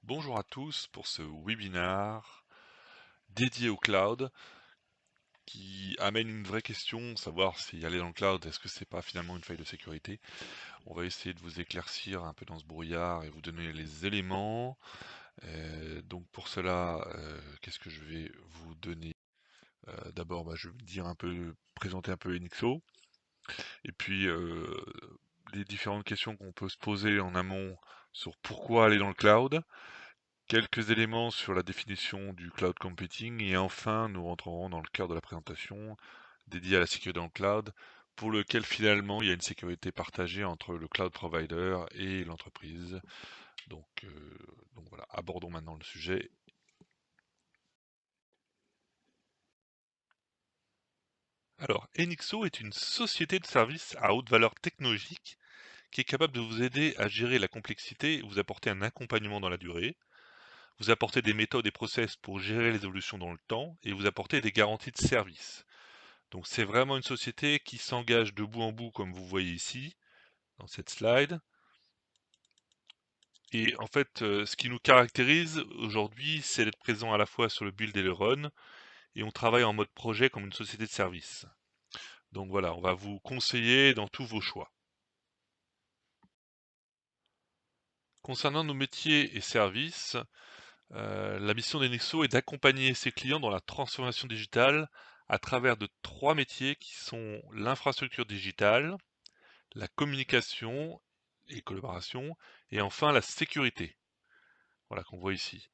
Bonjour à tous pour ce webinaire dédié au cloud qui amène une vraie question, savoir si aller dans le cloud, est-ce que c'est pas finalement une faille de sécurité? On va essayer de vous éclaircir un peu dans ce brouillard et vous donner les éléments. Donc pour cela, qu'est-ce que je vais vous donner? D'abord, je vais vous dire un peu, présenter un peu Enixo, et puis les différentes questions qu'on peut se poser en amont sur pourquoi aller dans le cloud. Quelques éléments sur la définition du cloud computing et enfin nous rentrerons dans le cœur de la présentation dédiée à la sécurité dans le cloud pour lequel finalement il y a une sécurité partagée entre le cloud provider et l'entreprise. Donc voilà, abordons maintenant le sujet. Alors, Enixo est une société de services à haute valeur technologique qui est capable de vous aider à gérer la complexité et vous apporter un accompagnement dans la durée, vous apporter des méthodes et process pour gérer les évolutions dans le temps et vous apporter des garanties de service. Donc c'est vraiment une société qui s'engage de bout en bout, comme vous voyez ici, dans cette slide. Et en fait, ce qui nous caractérise aujourd'hui, c'est d'être présent à la fois sur le build et le run, et on travaille en mode projet comme une société de service. Donc voilà, on va vous conseiller dans tous vos choix. Concernant nos métiers et services, la mission d'Enexo est d'accompagner ses clients dans la transformation digitale à travers de trois métiers qui sont l'infrastructure digitale, la communication et collaboration, et enfin la sécurité, voilà qu'on voit ici.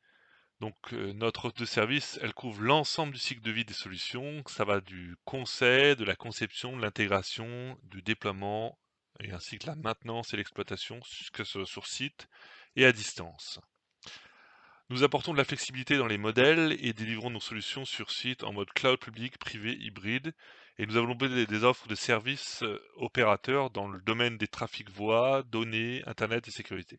Donc notre offre de service, elle couvre l'ensemble du cycle de vie des solutions, ça va du conseil, de la conception, de l'intégration, du déploiement, et ainsi que la maintenance et l'exploitation, que ce soit sur site et à distance. Nous apportons de la flexibilité dans les modèles et délivrons nos solutions sur site en mode cloud public, privé, hybride. Et nous avons des offres de services opérateurs dans le domaine des trafics voix, données, internet et sécurité.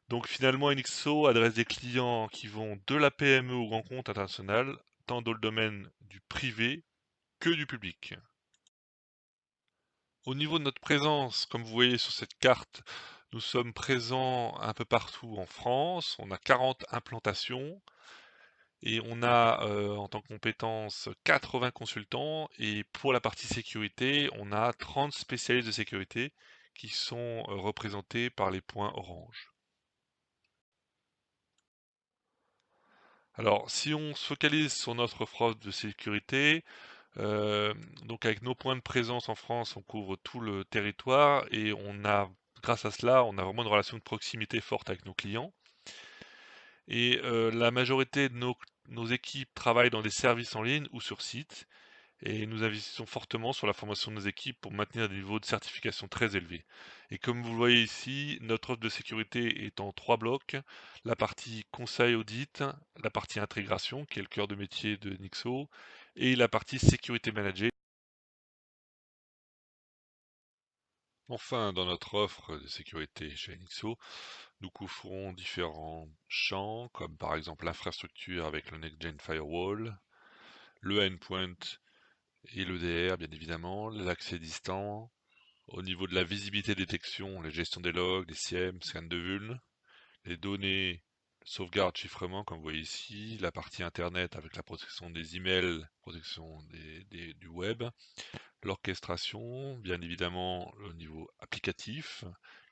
Donc finalement, Enixo adresse des clients qui vont de la PME au grand compte international, tant dans le domaine du privé que du public. Au niveau de notre présence, comme vous voyez sur cette carte, nous sommes présents un peu partout en France. On a 40 implantations. Et on a en tant que compétence 80 consultants et pour la partie sécurité, on a 30 spécialistes de sécurité qui sont représentés par les points orange. Alors, si on se focalise sur notre offre de sécurité, euh, donc avec nos points de présence en France, on couvre tout le territoire et on a, grâce à cela, on a vraiment une relation de proximité forte avec nos clients. Et la majorité de nos équipes travaillent dans des services en ligne ou sur site. Et nous investissons fortement sur la formation de nos équipes pour maintenir des niveaux de certification très élevés. Et comme vous le voyez ici, notre offre de sécurité est en trois blocs. La partie conseil audit, la partie intégration, qui est le cœur de métier de Nixo, et la partie sécurité managée. Enfin, dans notre offre de sécurité chez Nixo, nous couvrons différents champs, comme par exemple l'infrastructure avec le Next Gen Firewall, le endpoint et l'EDR, bien évidemment, l'accès distant. Au niveau de la visibilité détection, la gestion des logs, des SIEM, scan de vuln, les données, sauvegarde, chiffrement, comme vous voyez ici, la partie internet avec la protection des emails, protection du web, l'orchestration, bien évidemment au niveau applicatif,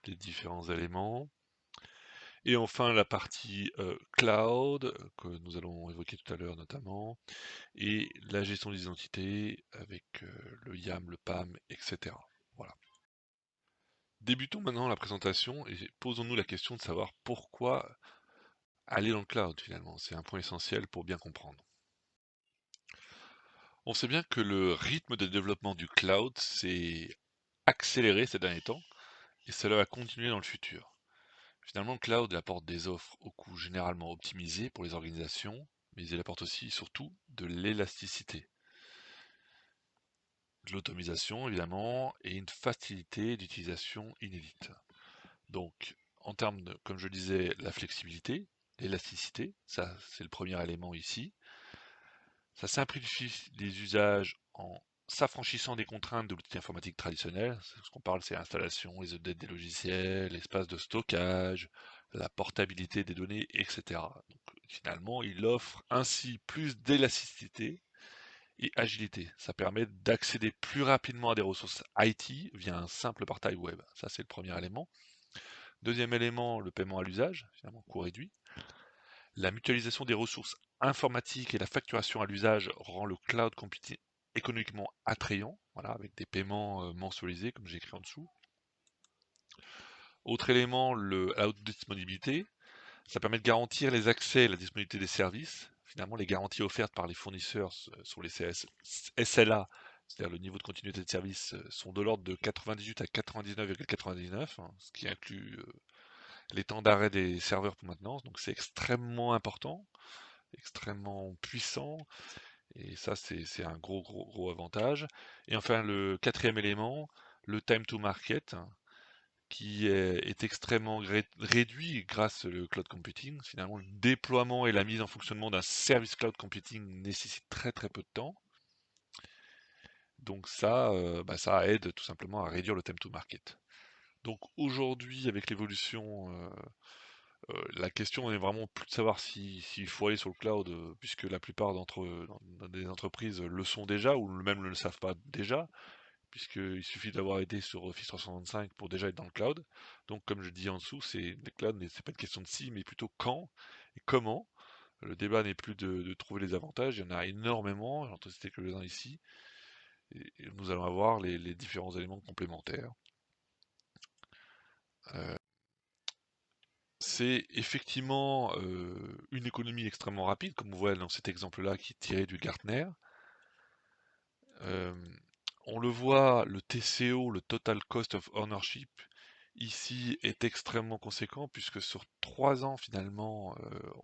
les différents éléments, et enfin la partie cloud, que nous allons évoquer tout à l'heure notamment, et la gestion des identités avec le YAM, le PAM, etc. Voilà. Débutons maintenant la présentation et posons-nous la question de savoir pourquoi aller dans le cloud finalement. C'est un point essentiel pour bien comprendre. On sait bien que le rythme de développement du cloud s'est accéléré ces derniers temps et cela va continuer dans le futur. Finalement, le cloud apporte des offres au coût généralement optimisé pour les organisations, mais il apporte aussi surtout de l'élasticité, de l'automatisation évidemment et une facilité d'utilisation inédite. Donc, en termes de, comme je disais, la flexibilité, l'élasticité, ça c'est le premier élément ici. Ça simplifie les usages en s'affranchissant des contraintes de l'outil informatique traditionnel. Ce qu'on parle, c'est l'installation, les updates des logiciels, l'espace de stockage, la portabilité des données, etc. Donc, finalement, il offre ainsi plus d'élasticité et agilité. Ça permet d'accéder plus rapidement à des ressources IT via un simple portail web. Ça, c'est le premier élément. Deuxième élément, le paiement à l'usage, finalement coût réduit. La mutualisation des ressources informatiques et la facturation à l'usage rend le cloud computing économiquement attrayant, voilà, avec des paiements mensualisés, comme j'ai écrit en dessous. Autre élément, la haute disponibilité. Ça permet de garantir les accès et la disponibilité des services. Finalement, les garanties offertes par les fournisseurs sur les SLA, c'est-à-dire le niveau de continuité de service, sont de l'ordre de 98 à 99,99, hein, ce qui inclut les temps d'arrêt des serveurs pour maintenance. Donc c'est extrêmement important, extrêmement puissant, et ça c'est un gros avantage. Et enfin le quatrième élément, le time to market, hein, qui est extrêmement réduit grâce au cloud computing. Finalement, le déploiement et la mise en fonctionnement d'un service cloud computing nécessite très peu de temps. Donc ça, ça aide tout simplement à réduire le time to market. Donc aujourd'hui, avec l'évolution, la question est vraiment plus de savoir s'il faut aller sur le cloud, puisque la plupart des entreprises le sont déjà, ou même ne le savent pas déjà, puisqu'il suffit d'avoir été sur Office 365 pour déjà être dans le cloud. Donc comme je dis en dessous, le cloud, c'est pas une question de si, mais plutôt quand et comment. Le débat n'est plus de trouver les avantages, il y en a énormément, j'en ai cité quelques-uns ici, et nous allons avoir les différents éléments complémentaires. Euh, c'est effectivement une économie extrêmement rapide, comme vous voyez dans cet exemple-là qui est tiré du Gartner. Euh, on le voit, le TCO, le Total Cost of Ownership, ici est extrêmement conséquent puisque sur 3 ans finalement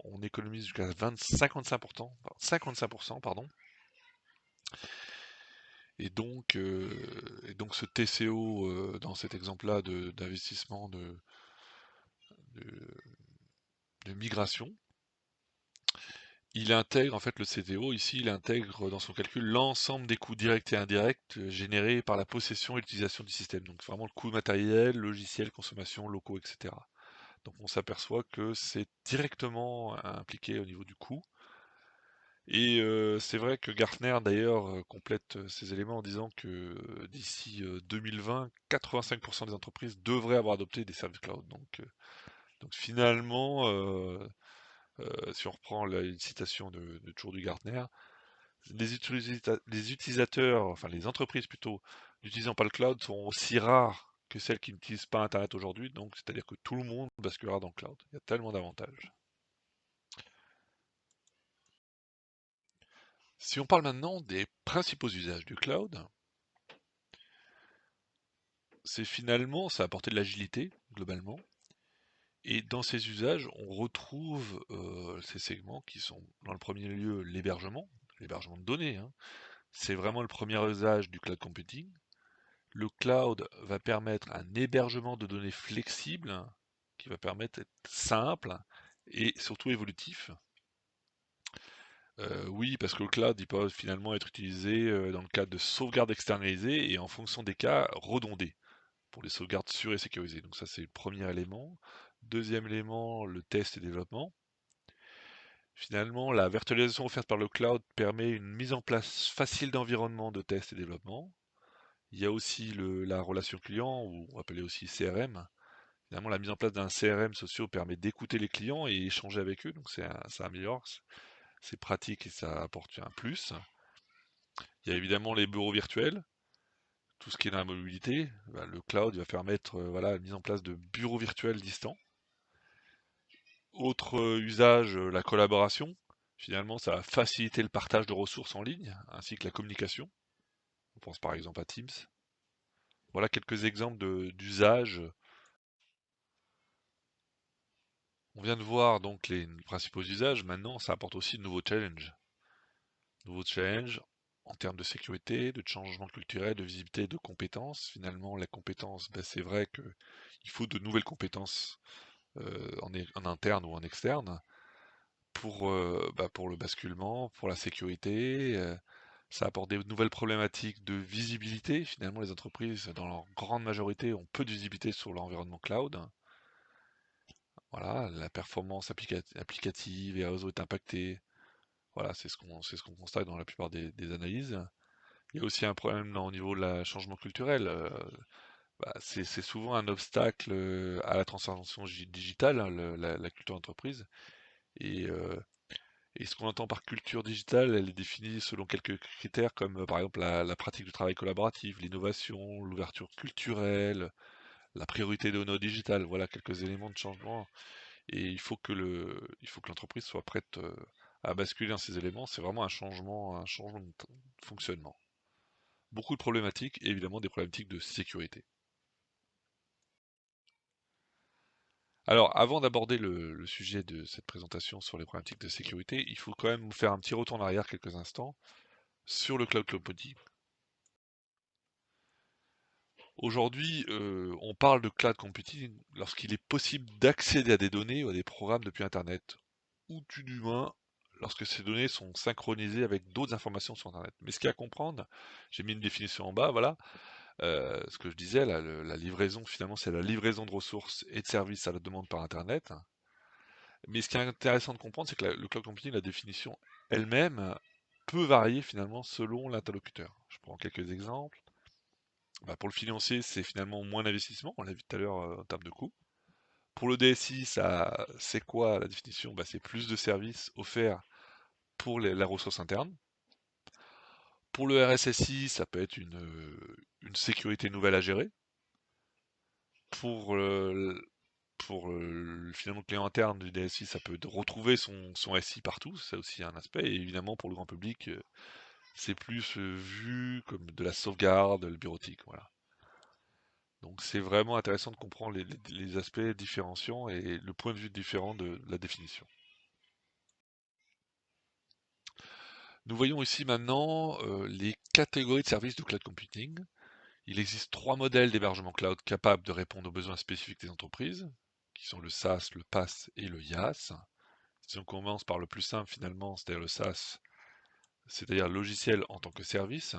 on économise jusqu'à 55%, pardon. Et donc ce TCO dans cet exemple-là d'investissement de, de migration, il intègre en fait le CTO ici, il intègre dans son calcul l'ensemble des coûts directs et indirects générés par la possession et l'utilisation du système. Donc vraiment le coût matériel, logiciel, consommation, locaux, etc. Donc on s'aperçoit que c'est directement impliqué au niveau du coût. Et c'est vrai que Gartner d'ailleurs complète ces éléments en disant que d'ici 2020, 85% des entreprises devraient avoir adopté des services cloud. Donc finalement, si on reprend une citation toujours du Gartner, les utilisateurs, enfin les entreprises plutôt, n'utilisant pas le cloud sont aussi rares que celles qui n'utilisent pas Internet aujourd'hui. Donc c'est-à-dire que tout le monde basculera dans le cloud. Il y a tellement d'avantages. Si on parle maintenant des principaux usages du cloud, c'est finalement, ça a apporté de l'agilité, globalement. Et dans ces usages, on retrouve ces segments qui sont, dans le premier lieu, l'hébergement de données, hein. C'est vraiment le premier usage du cloud computing. Le cloud va permettre un hébergement de données flexible, hein, qui va permettre d'être simple et surtout évolutif. Oui, parce que le cloud, il peut finalement être utilisé dans le cadre de sauvegarde externalisée et en fonction des cas, redondé, pour les sauvegardes sûres et sécurisées. Donc ça, c'est le premier élément. Deuxième élément, le test et développement. Finalement, la virtualisation offerte par le cloud permet une mise en place facile d'environnement de test et développement. Il y a aussi la relation client, ou appelé aussi CRM. Finalement, la mise en place d'un CRM social permet d'écouter les clients et échanger avec eux, donc ça améliore, c'est pratique et ça apporte un plus. Il y a évidemment les bureaux virtuels, tout ce qui est dans la mobilité. Le cloud va permettre voilà, la mise en place de bureaux virtuels distants. Autre usage, la collaboration. Finalement, ça va faciliter le partage de ressources en ligne, ainsi que la communication. On pense par exemple à Teams. Voilà quelques exemples d'usages. On vient de voir donc les principaux usages. Maintenant, ça apporte aussi de nouveaux challenges. Nouveaux challenges en termes de sécurité, de changement culturel, de visibilité, de compétences. Finalement, la compétence, c'est vrai qu'il faut de nouvelles compétences en interne ou en externe pour le basculement, pour la sécurité. Ça apporte des nouvelles problématiques de visibilité. Finalement, les entreprises, dans leur grande majorité, ont peu de visibilité sur l'environnement cloud. Voilà, la performance applicative et réseau est impactée. Voilà, c'est ce qu'on constate dans la plupart des analyses. Il y a aussi un problème au niveau de la changement culturel. Bah, c'est souvent un obstacle à la transformation digitale, hein, la culture d'entreprise. Et, euh, et ce qu'on entend par culture digitale, elle est définie selon quelques critères comme par exemple la pratique du travail collaboratif, l'innovation, l'ouverture culturelle, la priorité de nos digitales. Voilà quelques éléments de changement. Et il faut que l'entreprise soit prête à basculer dans ces éléments. C'est vraiment un changement de fonctionnement. Beaucoup de problématiques et évidemment des problématiques de sécurité. Alors, avant d'aborder le sujet de cette présentation sur les problématiques de sécurité, il faut quand même faire un petit retour en arrière quelques instants sur le cloud computing. Aujourd'hui, on parle de cloud computing lorsqu'il est possible d'accéder à des données ou à des programmes depuis Internet, ou tout du moins lorsque ces données sont synchronisées avec d'autres informations sur Internet. Mais ce qu'il y a à comprendre, j'ai mis une définition en bas, voilà, ce que je disais, la livraison, finalement, c'est la livraison de ressources et de services à la demande par Internet. Mais ce qui est intéressant de comprendre, c'est que le cloud computing, la définition elle-même, peut varier finalement selon l'interlocuteur. Je prends quelques exemples. Bah, pour le financier, c'est finalement moins d'investissement, on l'a vu tout à l'heure en termes de coût. Pour le DSI, c'est quoi la définition? Bah, c'est plus de services offerts pour la ressource interne. Pour le RSSI, ça peut être une sécurité nouvelle à gérer. Pour, finalement le client interne du DSI, ça peut retrouver son SI partout, c'est aussi un aspect. Et évidemment, pour le grand public, c'est plus vu comme de la sauvegarde, le bureautique, voilà. Donc c'est vraiment intéressant de comprendre les aspects différenciants et le point de vue différent de la définition. Nous voyons ici maintenant les catégories de services de cloud computing. Il existe trois modèles d'hébergement cloud capables de répondre aux besoins spécifiques des entreprises, qui sont le SaaS, le PaaS et le IaaS. Si on commence par le plus simple finalement, c'est-à-dire le SaaS, c'est-à-dire logiciel en tant que service,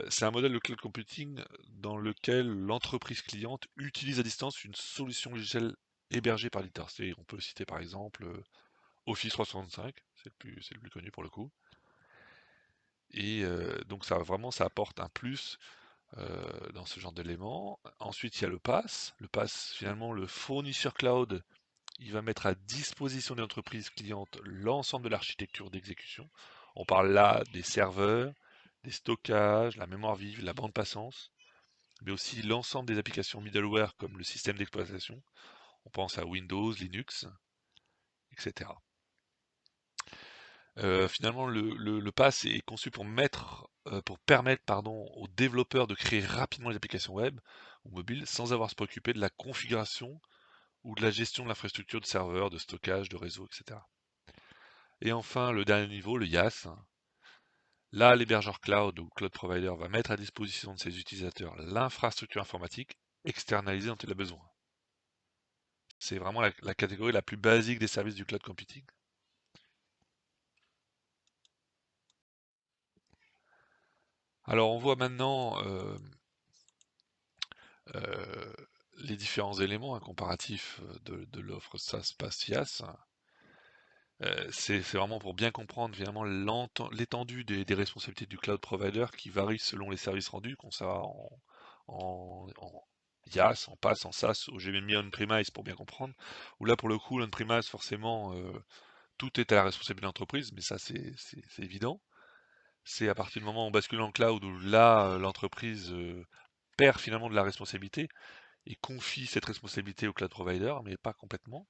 c'est un modèle de cloud computing dans lequel l'entreprise cliente utilise à distance une solution logicielle hébergée par l'éditeur. On peut citer par exemple Office 365, c'est le plus connu pour le coup. Et donc ça apporte un plus dans ce genre d'éléments. Ensuite, il y a le PaaS. Le PaaS, finalement, le fournisseur cloud, il va mettre à disposition des entreprises clientes l'ensemble de l'architecture d'exécution. On parle là des serveurs, des stockages, la mémoire vive, la bande passante, mais aussi l'ensemble des applications middleware comme le système d'exploitation. On pense à Windows, Linux, etc. Finalement, le PaaS est conçu pour permettre, pardon, aux développeurs de créer rapidement les applications web ou mobiles sans avoir à se préoccuper de la configuration ou de la gestion de l'infrastructure de serveurs, de stockage, de réseau, etc. Et enfin, le dernier niveau, le IaaS. Là, l'hébergeur cloud ou cloud provider va mettre à disposition de ses utilisateurs l'infrastructure informatique externalisée dont il a besoin. C'est vraiment la catégorie la plus basique des services du cloud computing. Alors, on voit maintenant euh, les différents éléments, un comparatif de l'offre SaaS PaaS IaaS. C'est vraiment pour bien comprendre finalement l'étendue des responsabilités du cloud provider qui varient selon les services rendus, qu'on ça en IaaS, en PaaS, en SaaS, où j'ai même mis on-premise pour bien comprendre. Où là pour le coup, l'on-premise forcément tout est à la responsabilité de l'entreprise, mais ça c'est évident. C'est à partir du moment où on bascule en cloud où là l'entreprise perd finalement de la responsabilité et confie cette responsabilité au cloud provider, mais pas complètement.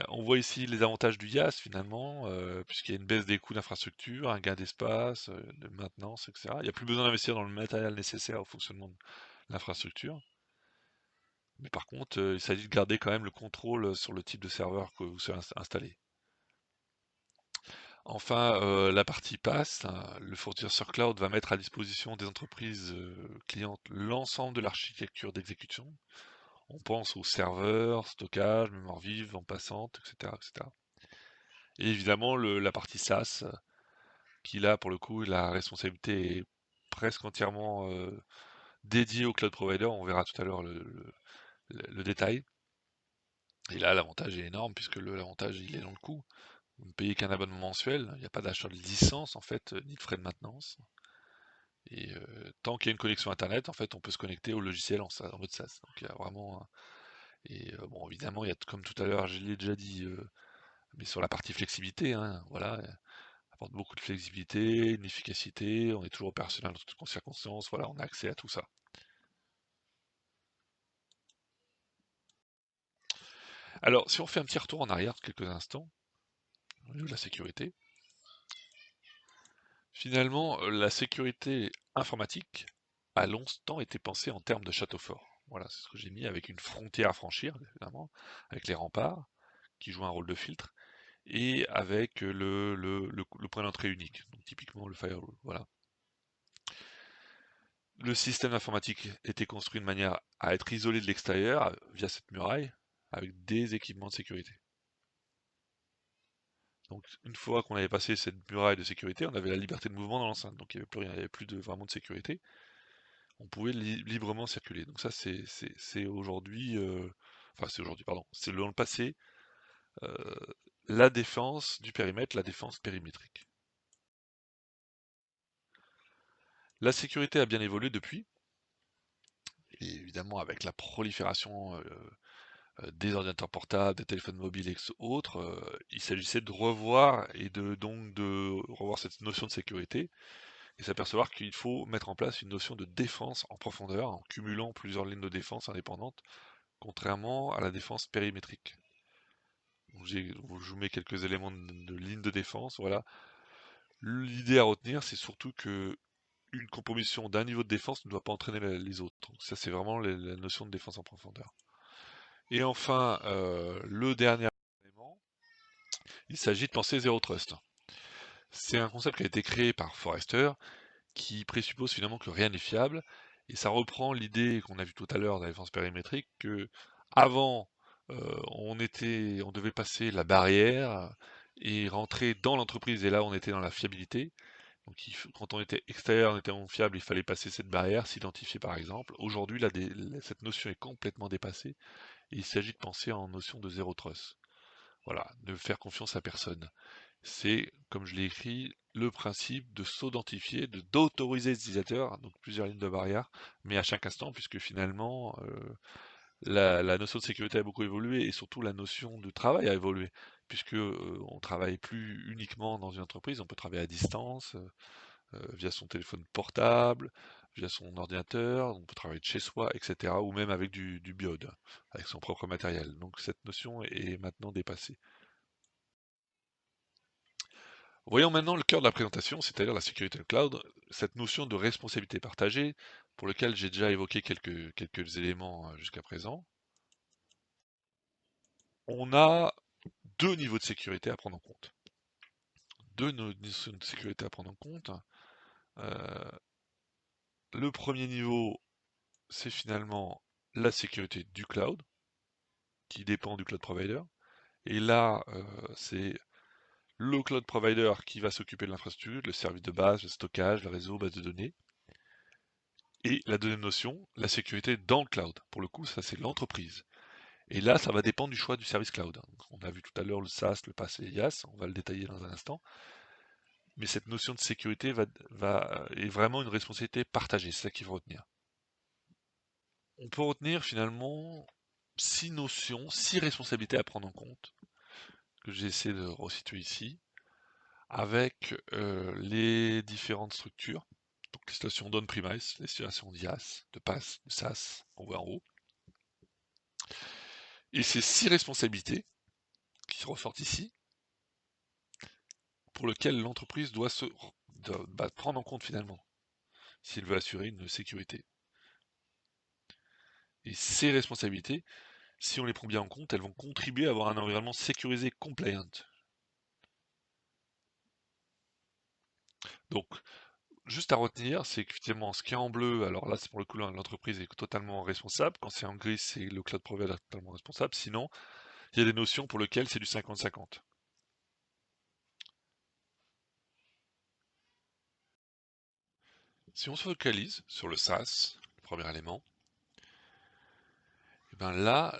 On voit ici les avantages du IaaS finalement, puisqu'il y a une baisse des coûts d'infrastructure, un gain d'espace, de maintenance, etc. Il n'y a plus besoin d'investir dans le matériel nécessaire au fonctionnement de l'infrastructure. Mais par contre, il s'agit de garder quand même le contrôle sur le type de serveur que vous souhaitez installer. Enfin, la partie PaaS, hein, le fournisseur cloud va mettre à disposition des entreprises clientes l'ensemble de l'architecture d'exécution. On pense aux serveurs, stockage, mémoire vive, en passante, etc., etc. Et évidemment, la partie SaaS, qui là, pour le coup, la responsabilité est presque entièrement dédiée au cloud provider. On verra tout à l'heure le détail. Et là, l'avantage est énorme puisque l'avantage, il est dans le coût. Vous ne payez qu'un abonnement mensuel, il n'y a pas d'achat de licence en fait, ni de frais de maintenance. Et tant qu'il y a une connexion internet, en fait, on peut se connecter au logiciel en mode SaaS. Donc il y a vraiment bon, évidemment, il y a comme tout à l'heure, je l'ai déjà dit, mais sur la partie flexibilité, hein, voilà, apporte beaucoup de flexibilité, une efficacité, on est toujours opérationnel dans toutes circonstances, voilà, on a accès à tout ça. Alors, si on fait un petit retour en arrière de quelques instants, au niveau de la sécurité, finalement, la sécurité informatique a longtemps été pensée en termes de château fort. Voilà, c'est ce que j'ai mis avec une frontière à franchir, évidemment, avec les remparts, qui jouent un rôle de filtre, et avec le point d'entrée unique, donc typiquement le firewall. Voilà. Le système informatique était construit de manière à être isolé de l'extérieur via cette muraille, avec des équipements de sécurité. Donc une fois qu'on avait passé cette muraille de sécurité, on avait la liberté de mouvement dans l'enceinte, donc il n'y avait plus rien, il n'y avait plus vraiment de sécurité. On pouvait librement circuler. Donc ça c'est aujourd'hui, enfin c'est aujourd'hui, pardon, c'est dans le passé, euh, la défense du périmètre, la défense périmétrique. La sécurité a bien évolué depuis, et évidemment avec la prolifération des ordinateurs portables, des téléphones mobiles et autres, il s'agissait de revoir et de revoir cette notion de sécurité et s'apercevoir qu'il faut mettre en place une notion de défense en profondeur en cumulant plusieurs lignes de défense indépendantes, contrairement à la défense périmétrique. Donc je vous mets quelques éléments de ligne de défense. Voilà. L'idée à retenir, c'est surtout que une compromission d'un niveau de défense ne doit pas entraîner les autres. Donc ça, c'est vraiment la notion de défense en profondeur. Et enfin, le dernier élément, il s'agit de penser Zero Trust. C'est un concept qui a été créé par Forrester, qui présuppose finalement que rien n'est fiable, et ça reprend l'idée qu'on a vue tout à l'heure de la défense périmétrique, que avant, on devait passer la barrière et rentrer dans l'entreprise, et là on était dans la fiabilité. Donc quand on était extérieur, on était fiable, il fallait passer cette barrière, s'identifier par exemple. Aujourd'hui, cette notion est complètement dépassée, et il s'agit de penser en notion de Zero Trust. Voilà, ne faire confiance à personne. C'est, comme je l'ai écrit, le principe de s'identifier, d'autoriser les utilisateurs, donc plusieurs lignes de barrière, mais à chaque instant, puisque finalement, la notion de sécurité a beaucoup évolué et surtout la notion de travail a évolué, puisque on travaille plus uniquement dans une entreprise, on peut travailler à distance, via son téléphone portable, via son ordinateur, on peut travailler de chez soi, etc., ou même avec du BIOD, avec son propre matériel. Donc cette notion est maintenant dépassée. Voyons maintenant le cœur de la présentation, c'est-à-dire la sécurité cloud, cette notion de responsabilité partagée, pour lequel j'ai déjà évoqué quelques éléments jusqu'à présent. On a deux niveaux de sécurité à prendre en compte. Deux notions de sécurité à prendre en compte. Euh, le premier niveau, c'est finalement la sécurité du cloud, qui dépend du cloud provider. Et là, c'est le cloud provider qui va s'occuper de l'infrastructure, le service de base, le stockage, le réseau, base de données. Et la deuxième notion, la sécurité dans le cloud. Pour le coup, ça c'est l'entreprise. Et là, ça va dépendre du choix du service cloud. On a vu tout à l'heure le SaaS, le PaaS et IaaS, on va le détailler dans un instant. Mais cette notion de sécurité est vraiment une responsabilité partagée, c'est ça qu'il faut retenir. On peut retenir finalement six notions, six responsabilités à prendre en compte, que j'ai essayé de resituer ici, avec les différentes structures, donc les situations d'on-premise, les situations d'IaaS, de PaaS, de SaaS, qu'on voit en haut. Et ces six responsabilités qui ressortent ici, pour lesquelles l'entreprise doit prendre en compte finalement, s'il veut assurer une sécurité. Et ces responsabilités, si on les prend bien en compte, elles vont contribuer à avoir un environnement sécurisé compliant. Donc, juste à retenir, c'est qu'effectivement, ce qui est en bleu, alors là, c'est pour le coup, l'entreprise est totalement responsable. Quand c'est en gris, c'est le cloud provider totalement responsable. Sinon, il y a des notions pour lesquelles c'est du 50-50. Si on se focalise sur le SaaS, le premier élément, Et ben là,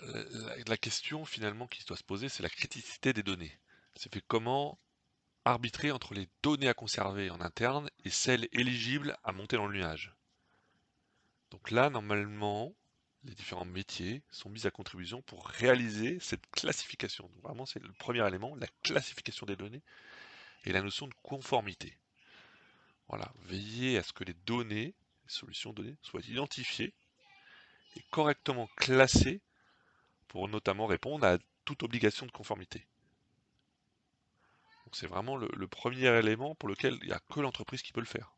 la question finalement qui doit se poser, c'est la criticité des données. C'est fait comment arbitrer entre les données à conserver en interne et celles éligibles à monter dans le nuage. Donc là, normalement, les différents métiers sont mis à contribution pour réaliser cette classification. Donc vraiment, c'est le premier élément, la classification des données et la notion de conformité. Voilà, veiller à ce que les données, les solutions données, soient identifiées et correctement classées pour notamment répondre à toute obligation de conformité. Donc c'est vraiment le premier élément pour lequel il n'y a que l'entreprise qui peut le faire.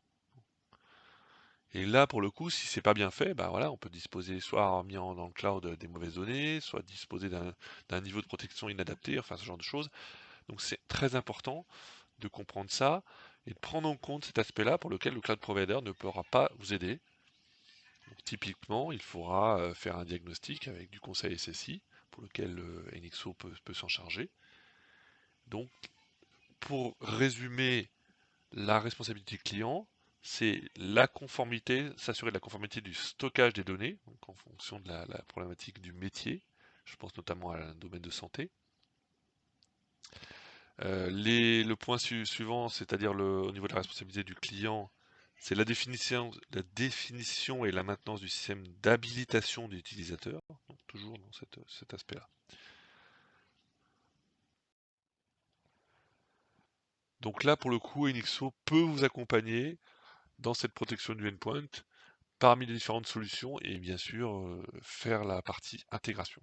Et là, pour le coup, si c'est pas bien fait, bah voilà, on peut disposer soit dans le cloud des mauvaises données, soit disposer d'un niveau de protection inadapté, enfin ce genre de choses. Donc c'est très important de comprendre ça et de prendre en compte cet aspect-là pour lequel le cloud provider ne pourra pas vous aider. Donc, typiquement, il faudra faire un diagnostic avec du conseil SSI pour lequel NXO peut s'en charger. Donc, pour résumer, la responsabilité client, c'est la conformité, s'assurer de la conformité du stockage des données, donc en fonction de la problématique du métier. Je pense notamment à un domaine de santé. Le point suivant, c'est-à-dire au niveau de la responsabilité du client, c'est la définition et la maintenance du système d'habilitation des utilisateurs, donc toujours dans cet aspect-là. Donc là, pour le coup, Enixo peut vous accompagner dans cette protection du endpoint parmi les différentes solutions et bien sûr faire la partie intégration.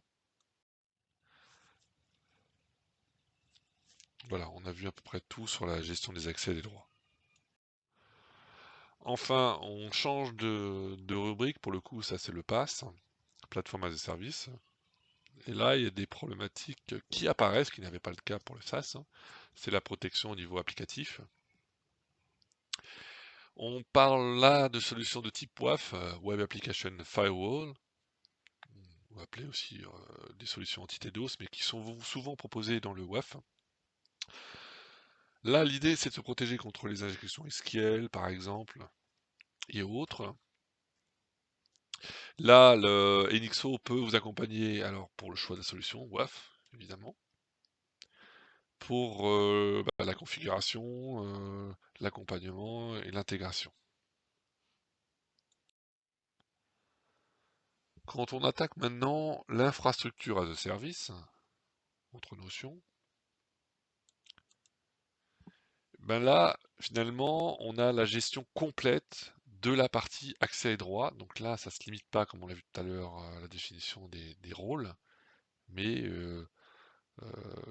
Voilà, on a vu à peu près tout sur la gestion des accès et des droits. Enfin, on change de rubrique, pour le coup, ça c'est le PaaS, Platform as a Service. Et là, il y a des problématiques qui apparaissent, qui n'avaient pas le cas pour le SaaS. C'est la protection au niveau applicatif. On parle là de solutions de type WAF, Web Application Firewall, ou appelé aussi des solutions anti-DDoS, mais qui sont souvent proposées dans le WAF. Là, l'idée, c'est de se protéger contre les injections SQL, par exemple, et autres. Là, le NXO peut vous accompagner alors pour le choix de la solution, WAF, évidemment, pour la configuration, l'accompagnement et l'intégration. Quand on attaque maintenant l'infrastructure as a service, autre notion, ben là, finalement, on a la gestion complète de la partie accès et droits. Donc là, ça se limite pas, comme on l'a vu tout à l'heure, à la définition des rôles, mais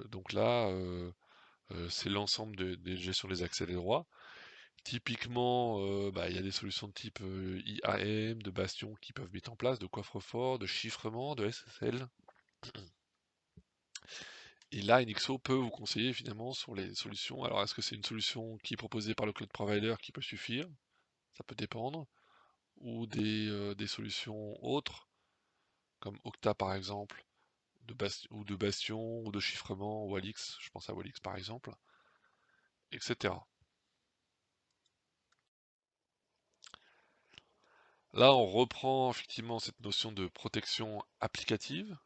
donc là, c'est l'ensemble des gestions des accès et des droits. Typiquement, il y a des solutions de type IAM, de bastion qui peuvent mettre en place, de coffre-fort, de chiffrement, de SSL. Et là, Enixo peut vous conseiller finalement sur les solutions. Alors, est-ce que c'est une solution qui est proposée par le cloud provider qui peut suffire? Ça peut dépendre. Ou des solutions autres, comme Okta par exemple, ou de Bastion, ou de chiffrement, ou Alix, je pense à Walix par exemple, etc. Là, on reprend effectivement cette notion de protection applicative.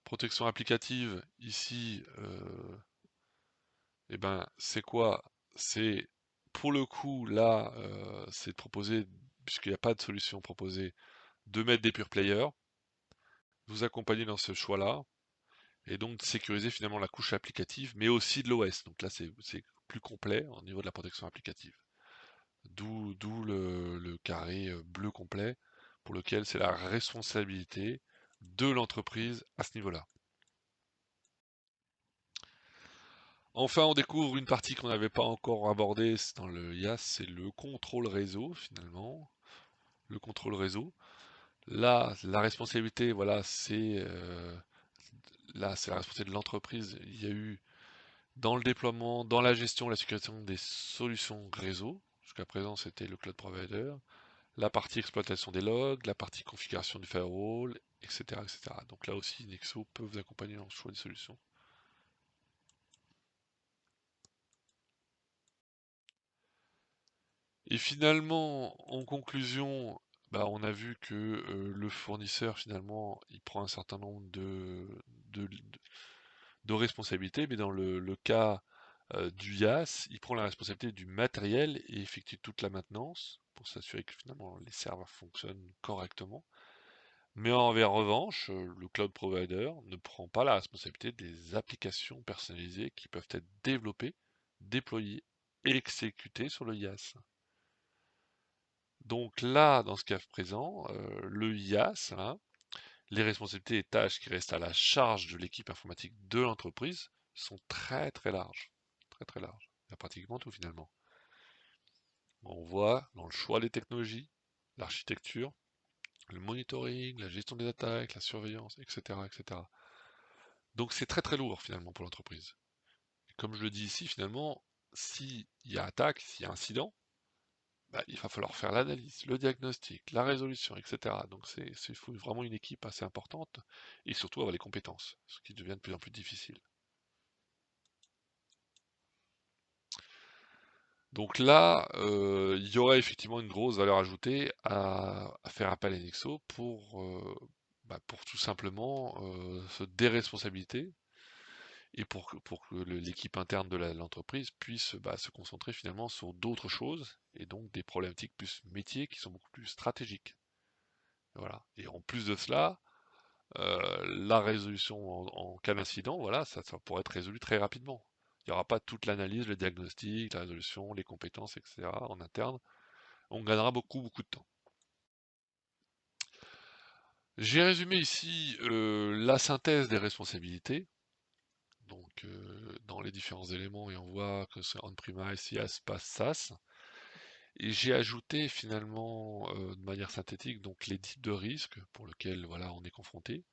Protection applicative, ici, eh ben, c'est quoi? C'est, pour le coup, là, c'est de proposer, puisqu'il n'y a pas de solution proposée, de mettre des pure players, vous accompagner dans ce choix-là, et donc de sécuriser finalement la couche applicative, mais aussi de l'OS. Donc là, c'est plus complet au niveau de la protection applicative. D'où le carré bleu complet, pour lequel c'est la responsabilité de l'entreprise à ce niveau-là. Enfin, on découvre une partie qu'on n'avait pas encore abordée dans le IaaS, c'est le contrôle réseau finalement. Le contrôle réseau. Là, la responsabilité, voilà, c'est la responsabilité de l'entreprise. Il y a eu dans le déploiement, dans la gestion, la sécurisation des solutions réseau. Jusqu'à présent, c'était le cloud provider. La partie exploitation des logs, la partie configuration du firewall, etc., etc. Donc là aussi, Nexo peut vous accompagner dans le choix des solutions. Et finalement, en conclusion, Bah, on a vu que le fournisseur finalement il prend un certain nombre de, de responsabilités, mais dans le cas du IaaS, il prend la responsabilité du matériel et effectue toute la maintenance pour s'assurer que finalement les serveurs fonctionnent correctement. Mais en revanche, le cloud provider ne prend pas la responsabilité des applications personnalisées qui peuvent être développées, déployées et exécutées sur le IaaS. Donc là, dans ce cas présent, le IaaS, hein, les responsabilités et tâches qui restent à la charge de l'équipe informatique de l'entreprise sont très très larges. Très très larges. Il y a pratiquement tout finalement. On voit dans le choix des technologies, l'architecture, le monitoring, la gestion des attaques, la surveillance, etc., etc. Donc c'est très très lourd finalement pour l'entreprise. Comme je le dis ici, finalement, s'il y a attaque, s'il y a incident, bah, il va falloir faire l'analyse, le diagnostic, la résolution, etc. Donc il faut vraiment une équipe assez importante et surtout avoir les compétences, ce qui devient de plus en plus difficile. Donc là, il y aurait effectivement une grosse valeur ajoutée à faire appel à Nexo pour tout simplement se déresponsabiliser et pour que l'équipe interne de l'entreprise puisse se concentrer finalement sur d'autres choses et donc des problématiques plus métiers qui sont beaucoup plus stratégiques. Voilà. Et en plus de cela, la résolution en cas d'incident, voilà, ça pourrait être résolu très rapidement. Il n'y aura pas toute l'analyse, le diagnostic, la résolution, les compétences, etc. en interne. On gagnera beaucoup, beaucoup de temps. J'ai résumé ici la synthèse des responsabilités, donc dans les différents éléments, et on voit que c'est on-premise, IaaS, PaaS, SaaS. Et j'ai ajouté finalement de manière synthétique donc les types de risques pour lesquels voilà, on est confronté,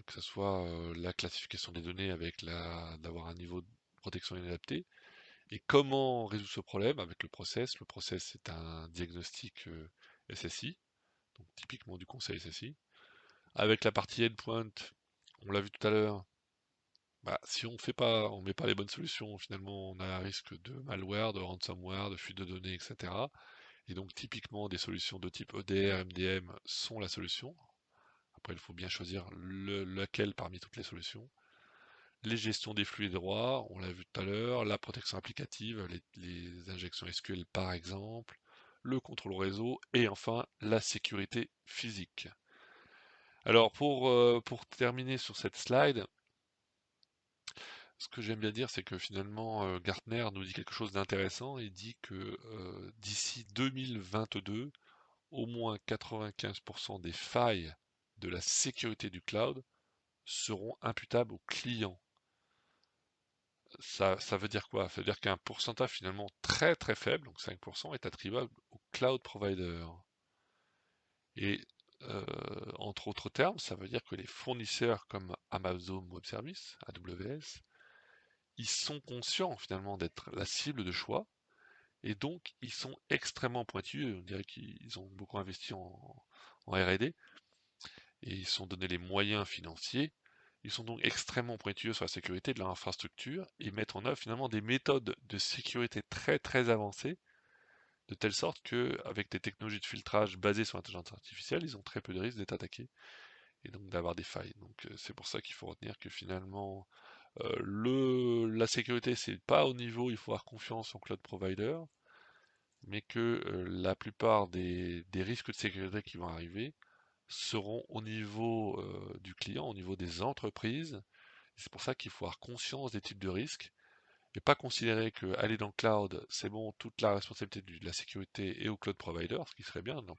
que ce soit la classification des données avec d'avoir un niveau de protection inadapté, et comment résoudre ce problème avec le process. Le process c'est un diagnostic SSI, donc typiquement du conseil SSI. Avec la partie endpoint, on l'a vu tout à l'heure, si on met pas les bonnes solutions, finalement on a un risque de malware, de ransomware, de fuite de données, etc. Et donc typiquement des solutions de type EDR, MDM sont la solution. Après il faut bien choisir laquelle parmi toutes les solutions. Les gestions des flux et droits, on l'a vu tout à l'heure, la protection applicative, les injections SQL par exemple, le contrôle réseau et enfin la sécurité physique. Alors pour terminer sur cette slide, ce que j'aime bien dire c'est que finalement Gartner nous dit quelque chose d'intéressant. Il dit que d'ici 2022, au moins 95% des failles de la sécurité du cloud seront imputables aux clients. Ça veut dire quoi? Ça veut dire qu'un pourcentage finalement très très faible, donc 5%, est attribuable au cloud provider. Et entre autres termes, ça veut dire que les fournisseurs comme Amazon Web Services, AWS, ils sont conscients finalement d'être la cible de choix, et donc ils sont extrêmement pointus. On dirait qu'ils ont beaucoup investi en R&D, et ils se sont donné les moyens financiers. Ils sont donc extrêmement pointueux sur la sécurité de leur infrastructure et mettent en œuvre finalement des méthodes de sécurité très très avancées, de telle sorte que avec des technologies de filtrage basées sur l'intelligence artificielle, ils ont très peu de risques d'être attaqués et donc d'avoir des failles. Donc c'est pour ça qu'il faut retenir que finalement la sécurité c'est pas au niveau où il faut avoir confiance en cloud provider, mais que la plupart des risques de sécurité qui vont arriver seront au niveau du client, au niveau des entreprises. C'est pour ça qu'il faut avoir conscience des types de risques et pas considérer que aller dans le cloud, c'est bon, toute la responsabilité de la sécurité est au cloud provider, ce qui serait bien. Non,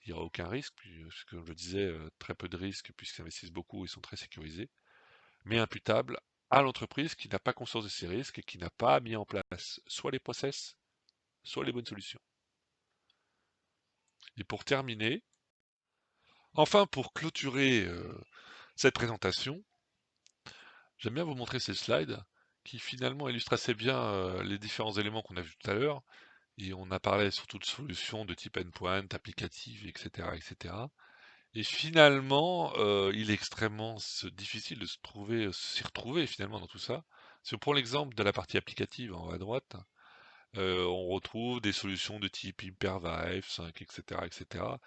il n'y aura aucun risque, puisque, comme je le disais, très peu de risques puisqu'ils investissent beaucoup, ils sont très sécurisés, mais imputable à l'entreprise qui n'a pas conscience de ces risques et qui n'a pas mis en place soit les process, soit les bonnes solutions. Et pour terminer, enfin pour clôturer cette présentation, j'aime bien vous montrer ces slides qui finalement illustrent assez bien les différents éléments qu'on a vus tout à l'heure. Et on a parlé surtout de solutions de type endpoint, applicative, etc., etc. Et finalement, il est extrêmement difficile de s'y retrouver finalement dans tout ça. Si on prend l'exemple de la partie applicative en haut à droite, on retrouve des solutions de type Hypervive, 5, et cetera, et cetera.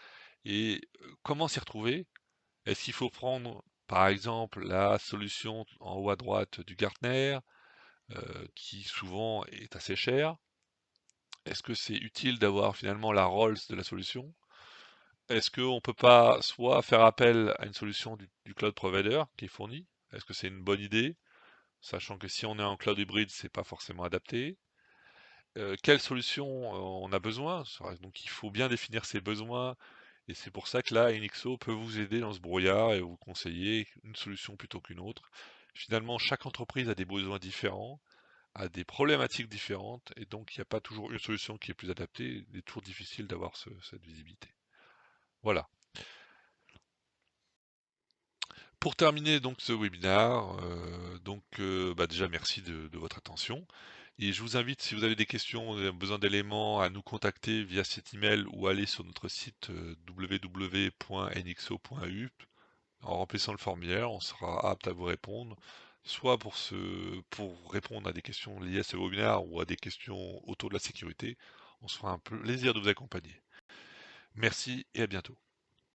Et comment s'y retrouver? Est-ce qu'il faut prendre, par exemple, la solution en haut à droite du Gartner, qui souvent est assez chère? Est-ce que c'est utile d'avoir finalement la Rolls de la solution? Est-ce qu'on peut pas soit faire appel à une solution du cloud provider qui est fournie? Est-ce que c'est une bonne idée? Sachant que si on est en cloud hybride, c'est pas forcément adapté. Quelle solution on a besoin? Donc il faut bien définir ses besoins et c'est pour ça que là, Enixo peut vous aider dans ce brouillard et vous conseiller une solution plutôt qu'une autre. Finalement, chaque entreprise a des besoins différents, a des problématiques différentes et donc il n'y a pas toujours une solution qui est plus adaptée. Il est toujours difficile d'avoir cette visibilité. Voilà. Pour terminer donc ce webinaire, déjà merci de votre attention et je vous invite, si vous avez des questions, vous avez besoin d'éléments, à nous contacter via cet email ou aller sur notre site www.nxo.eu. En remplissant le formulaire, on sera apte à vous répondre, soit pour répondre à des questions liées à ce webinaire ou à des questions autour de la sécurité. On se fera un plaisir de vous accompagner. Merci et à bientôt.